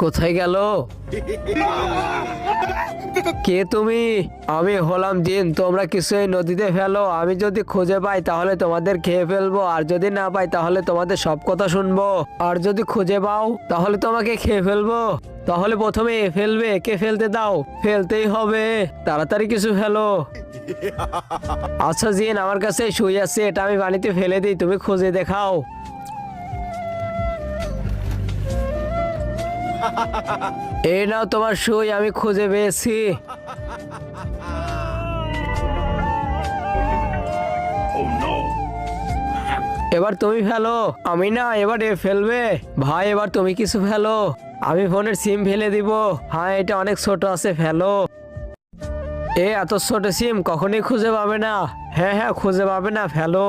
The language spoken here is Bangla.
কোথায় গেল? কে তুমি? আমি হলাম জিন। তোমরা কিছু এই নদীতে ফেলো, আমি যদি খুঁজে পাই তাহলে তোমাদের খেয়ে ফেলবো, আর যদি না পাই তাহলে তোমাদের সব কথা শুনবো। আর যদি খুঁজে পাও তাহলে তোমাকে খেয়ে ফেলবো। তাহলে প্রথমে ফেলবে, কে ফেলতে দাও? ফেলতেই হবে, তাড়াতাড়ি কিছু ফেলো। আচ্ছা জিন, আমার কাছে সুই আছে, এটা আমি পানিতে ফেলে দিই, তুমি খুঁজে দেখাও। এই নাও তোমার সুই, আমি খুঁজে পেয়েছি। এবার তুমি ফেলো। আমি না, এবার এ ফেলবে। ভাই এবার তুমি কিছু ফেলো। আমি ফোনের সিম ফেলে দিব। হ্যাঁ, এটা অনেক ছোট আছে, ফেলো। এত ছোট সিম কখনোই খুঁজে পাবে না। হ্যাঁ হ্যাঁ, খুঁজে পাবে না, ফেলো।